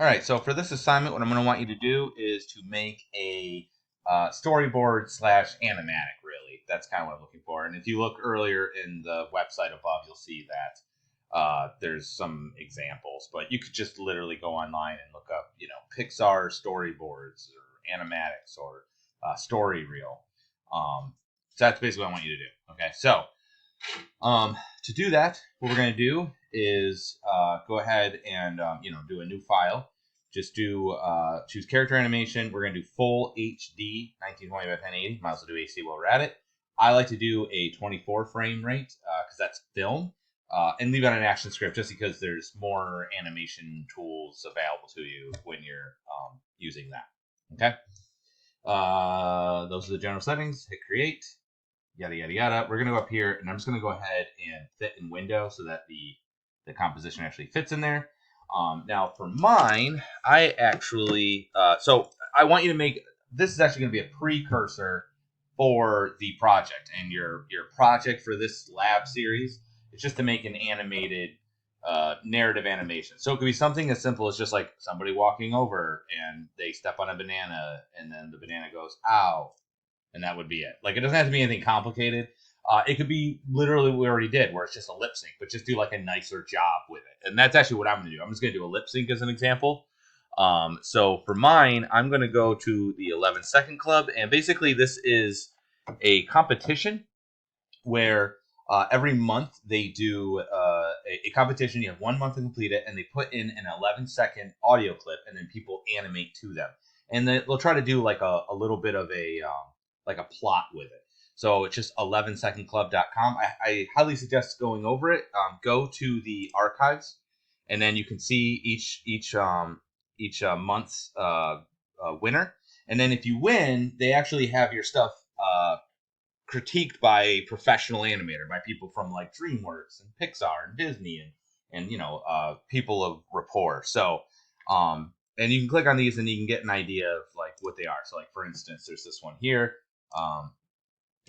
All right, so for this assignment, what I'm going to want you to do is to make a storyboard slash animatic, really. That's kind of what I'm looking for. And if you look earlier in the website above, you'll see that there's some examples. But you could just literally go online and look up, Pixar storyboards or animatics or story reel. So that's basically what I want you to do. Okay, so to do that, what we're going to do is go ahead and do a new file. Just do choose character animation. We're going to do full HD 1920 by 1080. Might as well do HD while we're at it. I like to do a 24 frame rate because that's film, and leave out an action script just because there's more animation tools available to you when you're using that. Okay. Those are the general settings. Hit create. Yada yada yada. We're gonna go up here, and I'm just gonna go ahead and fit in window so that the composition actually fits in there. Now for mine, I actually so I want you to make this is actually gonna be a precursor for the project, and your project for this lab series is just to make an animated narrative animation. So it could be something as simple as just like somebody walking over and they step on a banana, and then the banana goes ow, and that would be it. Like, it doesn't have to be anything complicated. It could be literally what we already did, where it's just a lip sync, but just do like a nicer job with it. And that's actually what I'm going to do. I'm just going to do a lip sync as an example. So for mine, I'm going to go to the 11-second club, and basically this is a competition where every month they do a competition. You have 1 month to complete it, and they put in an 11-second audio clip, and then people animate to them. And they'll try to do like a little bit of a plot with it. So it's just 11secondclub.com. I highly suggest going over it. Go to the archives, and then you can see each month's winner. And then if you win, they actually have your stuff critiqued by a professional animator, by people from like DreamWorks and Pixar and Disney and people of rapport. So and you can click on these and you can get an idea of like what they are. So like for instance, there's this one here.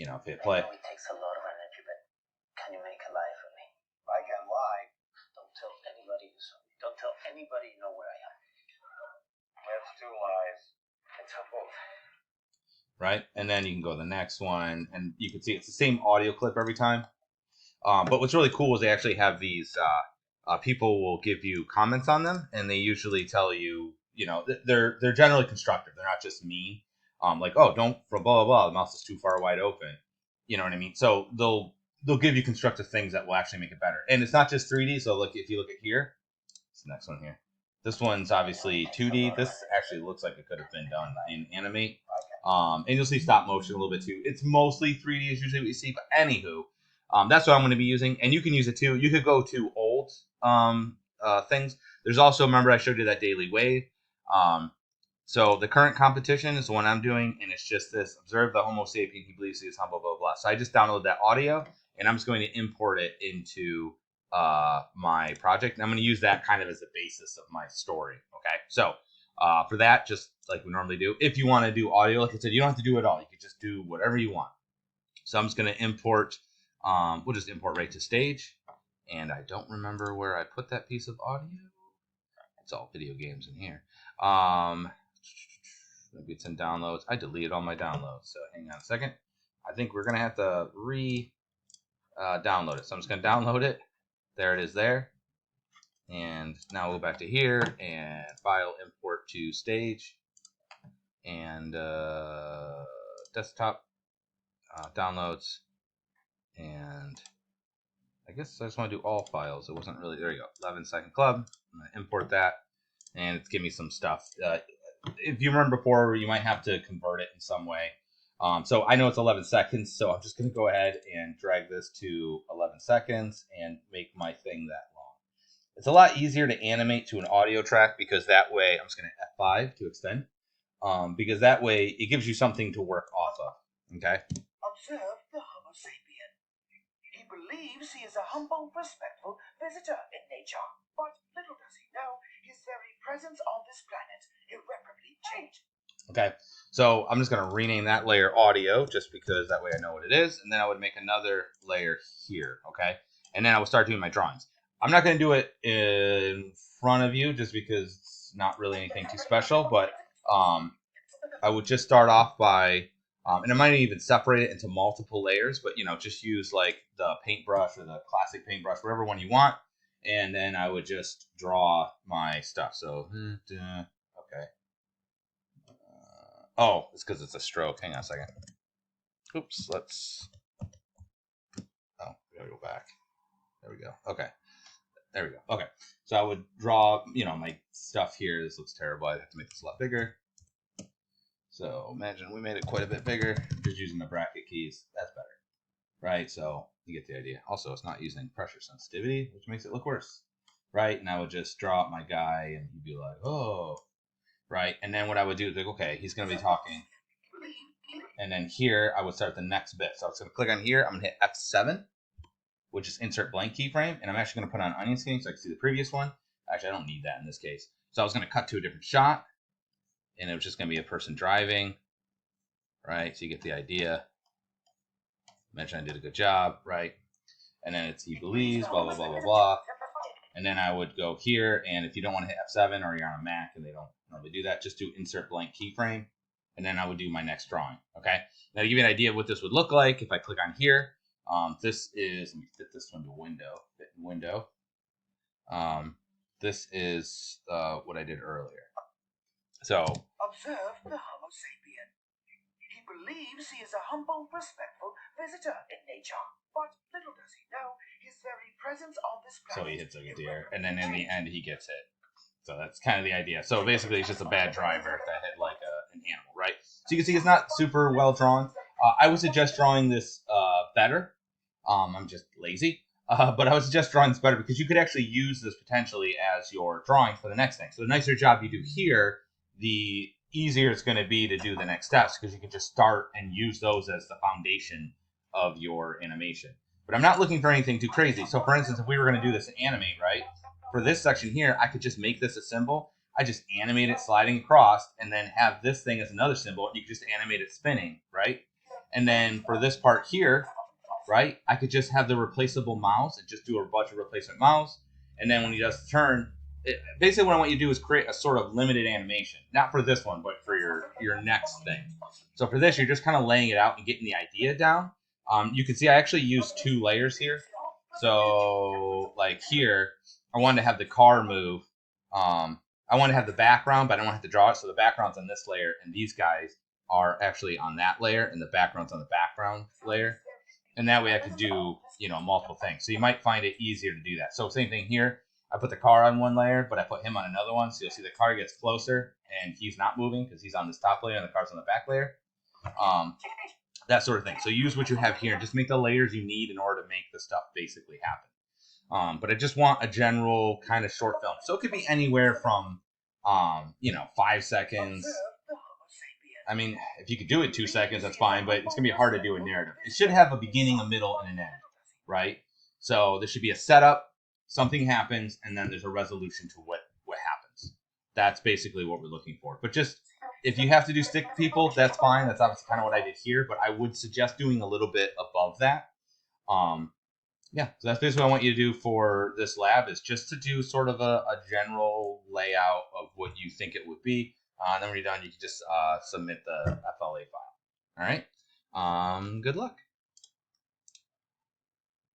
If you play. I know it takes a lot of energy, but can you make a lie for me? I can lie. Don't tell anybody you saw me. Don't tell anybody you know where I am. That's 2 lies. It's a both. Right, and then you can go to the next one, and you can see it's the same audio clip every time. But what's really cool is they actually have these. People will give you comments on them, and they usually tell you, they're generally constructive. They're not just mean. Like, oh, don't blah blah blah. The mouse is too far wide open. You know what I mean? So they'll give you constructive things that will actually make it better. And it's not just 3D. So like if you look at here, it's the next one here. This one's obviously 2D. This actually looks like it could have been done in Animate. And you'll see stop motion a little bit too. It's mostly 3D is usually what you see. But anywho, that's what I'm going to be using. And you can use it too. You could go to old things. There's also, remember I showed you that daily wave. So the current competition is the one I'm doing, and it's just this: observe the Homo sapien he believes he is humble, blah, blah, blah. So I just downloaded that audio, and I'm just going to import it into my project. And I'm going to use that kind of as the basis of my story. Okay, so for that, just like we normally do, if you want to do audio, like I said, you don't have to do it all. You can just do whatever you want. So I'm just going to import. We'll just import right to stage, and I don't remember where I put that piece of audio. It's all video games in here. Maybe it's in downloads. I deleted all my downloads, so hang on a second. I think we're gonna have to download it. So I'm just gonna download it. There it is there. And now we'll go back to here and file, import to stage, and desktop downloads. And I guess I just want to do all files. It wasn't really, there you go, 11-second club. I'm gonna import that, and it's giving me some stuff. If you remember before, you might have to convert it in some way. So I know it's 11 seconds, so I'm just going to go ahead and drag this to 11 seconds and make my thing that long. It's a lot easier to animate to an audio track because that way, I'm just going to F5 to extend, because that way it gives you something to work off of. Okay. Observe the Homo sapien. He believes he is a humble, respectful visitor in nature, but little does he know his very presence on this planet irreparably changed. Okay, so I'm just going to rename that layer audio just because that way I know what it is, and then I would make another layer here, okay? And then I would start doing my drawings. I'm not going to do it in front of you just because it's not really anything too special, but I would just start off by, and I might even separate it into multiple layers, but just use like the paintbrush or the classic paintbrush, whatever one you want, and then I would just draw my stuff. So, okay. Oh, it's because it's a stroke. Hang on a second. Oops, let's. Oh, we gotta go back. There we go. Okay. There we go. Okay. So I would draw, my stuff here. This looks terrible. I'd have to make this a lot bigger. So imagine we made it quite a bit bigger just using the bracket keys. That's better, right? So you get the idea. Also, it's not using pressure sensitivity, which makes it look worse, right? And I would just draw up my guy, and he'd be like, oh, right? And then what I would do is like, okay, he's going to be talking. And then here, I would start the next bit. So I was going to click on here. I'm going to hit F7, which is insert blank keyframe. And I'm actually going to put on onion skin so I can see the previous one. Actually, I don't need that in this case. So I was going to cut to a different shot. And it was just going to be a person driving, right? So you get the idea. Mention I did a good job, right? And then it's he believes, blah, blah, blah, blah, blah. And then I would go here, and if you don't want to hit F7 or you're on a Mac and they don't normally do that, just do insert blank keyframe, and then I would do my next drawing, okay? Now to give you an idea of what this would look like, if I click on here, this is, let me fit this one to window, fit in window. This is what I did earlier. So Observe the Homo sapien. He believes he is a humble, respectful visitor in nature. But little does he know, his very presence on this planet. So he hits like a deer, and then in the end he gets hit. So that's kind of the idea. So basically, it's just a bad driver that hit like an animal, right? So you can see it's not super well drawn. I would suggest drawing this better. I'm just lazy. But I would suggest drawing this better because you could actually use this potentially as your drawing for the next thing. So the nicer job you do here, the easier it's going to be to do the next steps because you can just start and use those as the foundation of your animation. But I'm not looking for anything too crazy. So for instance, if we were going to do this in Animate, right? For this section here, I could just make this a symbol. I just animate it sliding across and then have this thing as another symbol. And you can just animate it spinning, right? And then for this part here, right, I could just have the replaceable mouse and just do a bunch of replacement mouse. And then when he does the turn, basically what I want you to do is create a sort of limited animation. Not for this one, but for your next thing. So for this, you're just kind of laying it out and getting the idea down. You can see I actually used 2 layers here. So like here, I wanted to have the car move. I want to have the background, but I don't want to have to draw it. So the background's on this layer, and these guys are actually on that layer, and the background's on the background layer. And that way I could do, multiple things. So you might find it easier to do that. So same thing here. I put the car on one layer, but I put him on another one. So you'll see the car gets closer, and he's not moving because he's on this top layer, and the car's on the back layer. That sort of thing. So use what you have here and just make the layers you need in order to make the stuff basically happen. But I just want a general kind of short film. So it could be anywhere from, 5 seconds. I mean, if you could do it 2 seconds, that's fine, but it's going to be hard to do a narrative. It should have a beginning, a middle, and an end, right? So there should be a setup, something happens, and then there's a resolution to what happens. That's basically what we're looking for. But just, if you have to do stick people, that's fine. That's obviously kind of what I did here, but I would suggest doing a little bit above that. So that's basically what I want you to do for this lab is just to do sort of a general layout of what you think it would be. And then when you're done, you can just submit the FLA file. All right. Good luck.